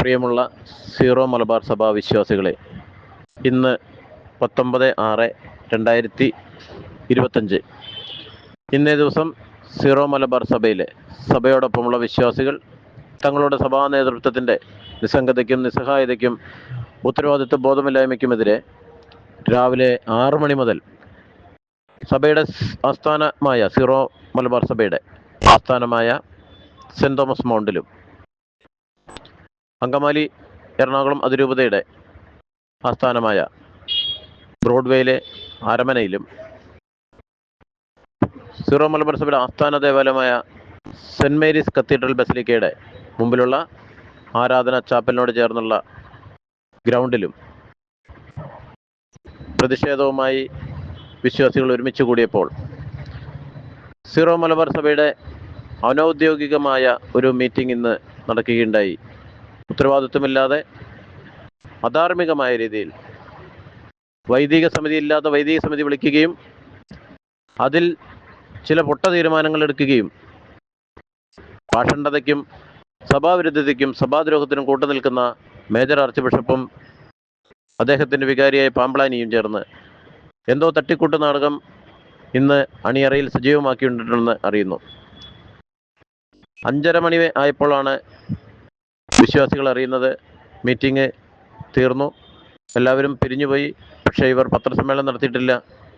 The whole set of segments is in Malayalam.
പ്രിയമുള്ള സീറോ മലബാർ സഭ വിശ്വാസികളെ, ഇന്ന് 19/6/2025 ഇന്നേ ദിവസം സീറോ മലബാർ സഭയോടൊപ്പമുള്ള വിശ്വാസികൾ തങ്ങളുടെ സഭാ നേതൃത്വത്തിൻ്റെ നിസ്സംഗതയ്ക്കും നിസ്സഹായതയ്ക്കും ഉത്തരവാദിത്വ ബോധമില്ലായ്മയ്ക്കുമെതിരെ രാവിലെ 6 മണി മുതൽ സഭയുടെ ആസ്ഥാനമായ സീറോ മലബാർ സഭയുടെ ആസ്ഥാനമായ സെൻറ് തോമസ് മൗണ്ടിലും അങ്കമാലി എറണാകുളം അതിരൂപതയുടെ ആസ്ഥാനമായ ബ്രോഡ്വേയിലെ അരമനയിലും സീറോ മലബാർ സഭയുടെ ആസ്ഥാന ദേവാലയമായ സെൻറ് മേരീസ് കത്തീഡ്രൽ ബസിലിക്കയുടെ മുമ്പിലുള്ള ആരാധന ചാപ്പലിനോട് ചേർന്നുള്ള ഗ്രൗണ്ടിലും പ്രതിഷേധവുമായി വിശ്വാസികൾ ഒരുമിച്ച് കൂടിയപ്പോൾ സീറോ മലബാർ സഭയുടെ അനൗദ്യോഗികമായ ഒരു മീറ്റിംഗ് ഇന്ന് നടക്കുകയുണ്ടായി. ഉത്തരവാദിത്വമില്ലാതെ അധാർമികമായ രീതിയിൽ വൈദിക സമിതി വിളിക്കുകയും അതിൽ ചില പൊട്ട തീരുമാനങ്ങൾ എടുക്കുകയും പാഷണ്ഡതയ്ക്കും സഭാവിരുദ്ധതയ്ക്കും സഭാദ്രോഹത്തിനും കൂട്ടുനിൽക്കുന്ന മേജർ ആർച്ച് ബിഷപ്പും അദ്ദേഹത്തിൻ്റെ വികാരിയായ പാമ്പ്ളാനിയും ചേർന്ന് എന്തോ തട്ടിക്കൂട്ട് നാടകം ഇന്ന് അണിയറയിൽ സജീവമാക്കിയിട്ടുണ്ടെന്ന് അറിയുന്നു. 5:30 മണി ആയപ്പോഴാണ് വിശ്വാസികൾ അറിയുന്നത് മീറ്റിംഗ് തീർന്നു, എല്ലാവരും പിരിഞ്ഞുപോയി. പക്ഷേ ഇവർ പത്രസമ്മേളനം നടത്തിയിട്ടില്ല,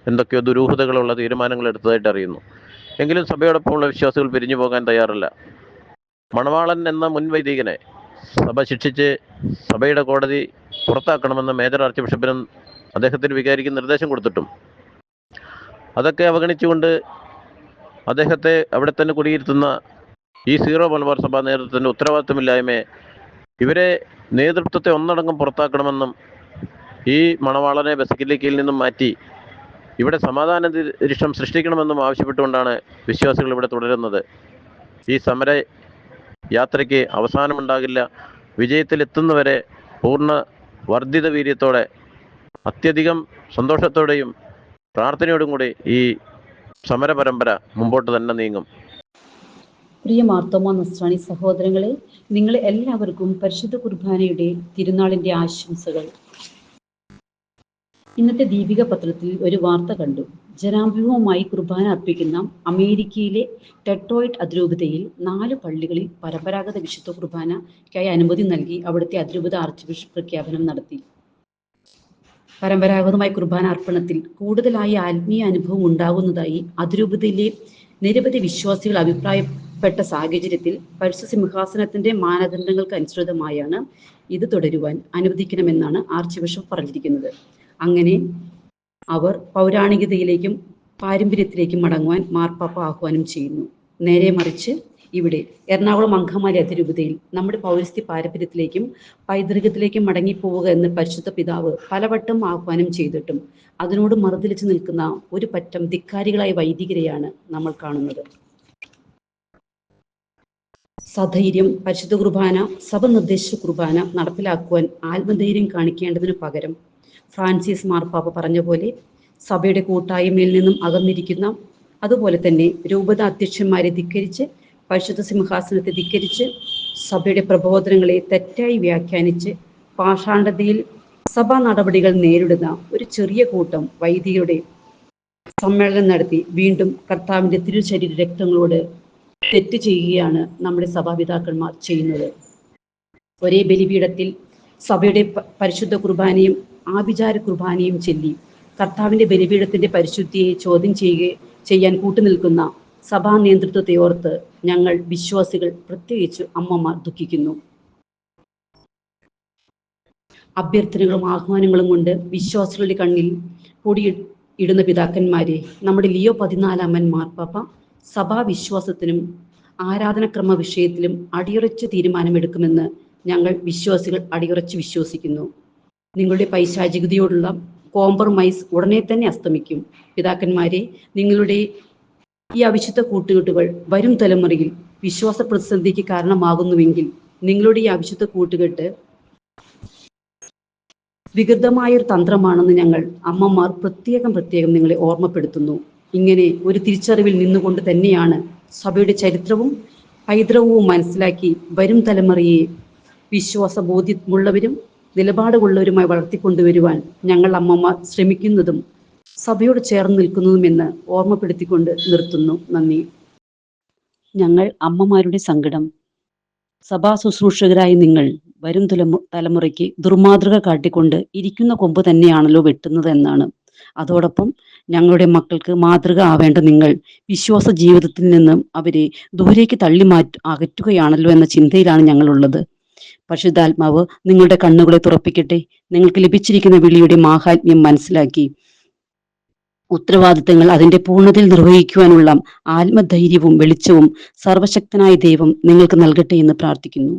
എന്തൊക്കെയോ ദുരൂഹതകളുള്ള തീരുമാനങ്ങൾ എടുത്തതായിട്ട് അറിയുന്നു. എങ്കിലും സഭയോടൊപ്പമുള്ള വിശ്വാസികൾ പിരിഞ്ഞു പോകാൻ തയ്യാറല്ല. മണവാളൻ എന്ന മുൻ വൈദികനെ സഭ ശിക്ഷിച്ച് സഭയുടെ കോടതി പുറത്താക്കണമെന്ന് മേജർ ആർച്ച് ബിഷപ്പിനും അദ്ദേഹത്തിൻ്റെ വികാരിക്ക് നിർദ്ദേശം കൊടുത്തിട്ടും അതൊക്കെ അവഗണിച്ചുകൊണ്ട് അദ്ദേഹത്തെ അവിടെ തന്നെ കുടിയിരുത്തുന്ന ഈ സീറോ മലബാർ സഭാ നേതൃത്വത്തിൻ്റെ ഉത്തരവാദിത്വമില്ലായ്മയെ, ഇവരെ നേതൃത്വത്തെ ഒന്നടങ്കം പുറത്താക്കണമെന്നും ഈ മണവാളനെ ബസിലിക്കയിൽ നിന്നും മാറ്റി ഇവിടെ സമാധാന അന്തരീക്ഷം സൃഷ്ടിക്കണമെന്നും ആവശ്യപ്പെട്ടുകൊണ്ടാണ് വിശ്വാസികൾ ഇവിടെ തുടരുന്നത്. ഈ സമര യാത്രയ്ക്ക് അവസാനമുണ്ടാകില്ല. വിജയത്തിലെത്തുന്നവരെ പൂർണ്ണ വർദ്ധിത വീര്യത്തോടെ അത്യധികം സന്തോഷത്തോടെയും പ്രാർത്ഥനയോടും കൂടി ഈ സമര പരമ്പര മുമ്പോട്ട് തന്നെ നീങ്ങും. പ്രിയ മാർത്തോമാ നസ്രാണി സഹോദരങ്ങളെ, നിങ്ങൾ എല്ലാവർക്കും പരിശുദ്ധ കുർബാനയുടെ തിരുനാളിൻ്റെ ആശംസകൾ. ഇന്നത്തെ ദീപിക പത്രത്തിൽ ഒരു വാർത്ത കണ്ടു. ജനാഭിമുഖമായി കുർബാന അർപ്പിക്കുന്ന അമേരിക്കയിലെ ഡെട്രോയിറ്റ് അതിരൂപതയിൽ 4 പള്ളികളിൽ പരമ്പരാഗത വിശുദ്ധ കുർബാനയ്ക്കായി അനുമതി നൽകി അവിടുത്തെ അതിരൂപത ആർച്ച് ബിഷപ്പ് പ്രഖ്യാപനം നടത്തി. പരമ്പരാഗതമായ കുർബാന അർപ്പണത്തിൽ കൂടുതലായി ആത്മീയ അനുഭവം ഉണ്ടാകുന്നതായി അതിരൂപതയിലെ നിരവധി വിശ്വാസികൾ അഭിപ്രായപ്പെട്ട സാഹചര്യത്തിൽ പരിശുദ്ധ സിംഹാസനത്തിന്റെ മാനദണ്ഡങ്ങൾക്ക് അനുസൃതമായാണ് ഇത് തുടരുവാൻ അനുവദിക്കണമെന്നാണ് ആർച്ച് ബിഷപ്പ് പറഞ്ഞിരിക്കുന്നത്. അങ്ങനെ അവർ പൗരാണികതയിലേക്കും പാരമ്പര്യത്തിലേക്കും മടങ്ങുവാൻ മാർപ്പാപ്പ ആഹ്വാനം ചെയ്യുന്നു. നേരെ മറിച്ച് ഇവിടെ എറണാകുളം അങ്കമാലി അതിരൂപതയിൽ നമ്മുടെ പൗരസ്ത്യ പാരമ്പര്യത്തിലേക്കും പൈതൃകത്തിലേക്കും മടങ്ങിപ്പോവുക എന്ന് പരിശുദ്ധ പിതാവ് പലവട്ടം ആഹ്വാനം ചെയ്തിട്ടും അതിനോട് മറുതലിച്ച് നിൽക്കുന്ന ഒരു പറ്റം ധിക്കാരികളായ വൈദികരെയാണ് നമ്മൾ കാണുന്നത്. സധൈര്യം പരിശുദ്ധ കുർബാന, സഭ നിർദ്ദേശിച്ച കുർബാന നടപ്പിലാക്കുവാൻ ആത്മധൈര്യം കാണിക്കേണ്ടതിനു പകരം ഫ്രാൻസിസ് മാർപ്പാപ്പ പറഞ്ഞ പോലെ സഭയുടെ കൂട്ടായ്മയിൽ നിന്നും അകന്നിരിക്കുന്ന, അതുപോലെ തന്നെ രൂപത അധ്യക്ഷന്മാരെ ധിക്കരിച്ച്, പരിശുദ്ധ സിംഹാസനത്തെ ധിക്കരിച്ച്, സഭയുടെ പ്രബോധനങ്ങളെ തെറ്റായി വ്യാഖ്യാനിച്ച് പാഷാണ്ഡതയിൽ സഭാ നടപടികൾ നേരിടുന്ന ഒരു ചെറിയ കൂട്ടം വൈദികരുടെ സമ്മേളനം നടത്തി വീണ്ടും കർത്താവിൻ്റെ തിരുശരീര രക്തങ്ങളോട് തെറ്റ് ചെയ്യുകയാണ് നമ്മുടെ സഭാപിതാക്കന്മാർ ചെയ്യുന്നത്. ഒരേ ബലിപീഠത്തിൽ സഭയുടെ പരിശുദ്ധ കുർബാനയും ആഭിചാര കുർബാനയും ചൊല്ലി കർത്താവിൻ്റെ ബലിപീഠത്തിൻ്റെ പരിശുദ്ധിയെ ചോദ്യം ചെയ്യാൻ കൂട്ടുനിൽക്കുന്ന സഭാ നേതൃത്വത്തെ ഓർത്ത് ഞങ്ങൾ വിശ്വാസികൾ, പ്രത്യേകിച്ച് അമ്മമാർ, ദുഃഖിക്കുന്നു. അഭ്യർത്ഥനകളും ആഹ്വാനങ്ങളും കൊണ്ട് വിശ്വാസികളുടെ കണ്ണിൽ പൊടിയിടുന്ന പിതാക്കന്മാരെ, നമ്മുടെ ലിയോ 14 മാർപ്പാപ്പ സഭാവിശ്വാസത്തിനും ആരാധനക്രമ വിഷയത്തിലും അടിയുറച്ച തീരുമാനമെടുക്കുമെന്ന് ഞങ്ങൾ വിശ്വാസികൾ അടിയുറച്ച് വിശ്വസിക്കുന്നു. നിങ്ങളുടെ പൈശാചികതയോടുള്ള കോംപ്രമൈസ് ഉടനെ തന്നെ അസ്തമിക്കും. പിതാക്കന്മാരെ, നിങ്ങളുടെ ഈ അവിശുദ്ധ കൂട്ടുകെട്ടുകൾ വരും തലമുറയിൽ വിശ്വാസ പ്രതിസന്ധിക്ക് കാരണമാകുന്നുവെങ്കിൽ നിങ്ങളുടെ ഈ അവിശുദ്ധ കൂട്ടുകെട്ട് വികൃതമായൊരു തന്ത്രമാണെന്ന് ഞങ്ങൾ അമ്മമാർ പ്രത്യേകം നിങ്ങളെ ഓർമ്മപ്പെടുത്തുന്നു. ഇങ്ങനെ ഒരു തിരിച്ചറിവിൽ നിന്നുകൊണ്ട് തന്നെയാണ് സഭയുടെ ചരിത്രവും പൈതൃകവും മനസ്സിലാക്കി വരും തലമുറയെ വിശ്വാസ ബോധ്യമുള്ളവരും നിലപാടുള്ളവരുമായി വളർത്തിക്കൊണ്ടുവരുവാൻ ഞങ്ങൾ അമ്മമാർ ശ്രമിക്കുന്നതും സഭയോട് ചേർന്ന് നിൽക്കുന്നതുമെന്ന് ഓർമ്മപ്പെടുത്തിക്കൊണ്ട് നിർത്തുന്നു. നന്ദി. ഞങ്ങൾ അമ്മമാരുടെ സങ്കടം സഭാ ശുശ്രൂഷകരായി നിങ്ങൾ വരും തലമുറയ്ക്ക് ദുർമാതൃക കാട്ടിക്കൊണ്ട് ഇരിക്കുന്ന കൊമ്പ് തന്നെയാണല്ലോ വെട്ടുന്നത് എന്നാണ്. അതോടൊപ്പം ഞങ്ങളുടെ മക്കൾക്ക് മാതൃക ആവേണ്ട നിങ്ങൾ വിശ്വാസ ജീവിതത്തിൽ നിന്നും അവരെ ദൂരേക്ക് അകറ്റുകയാണല്ലോ എന്ന ചിന്തയിലാണ് ഞങ്ങളുള്ളത്. പരിശുദ്ധാത്മാവ് നിങ്ങളുടെ കണ്ണുകളെ തുറപ്പിക്കട്ടെ. നിങ്ങൾക്ക് ലഭിച്ചിരിക്കുന്ന വിളിയുടെ മാഹാത്മ്യം മനസ്സിലാക്കി ഉത്തരവാദിത്തങ്ങൾ അതിന്റെ പൂർണ്ണതയിൽ നിർവഹിക്കുവാനുള്ള ആത്മധൈര്യവും വെളിച്ചവും സർവശക്തനായ ദൈവം നിങ്ങൾക്ക് നൽകട്ടെ എന്ന് പ്രാർത്ഥിക്കുന്നു.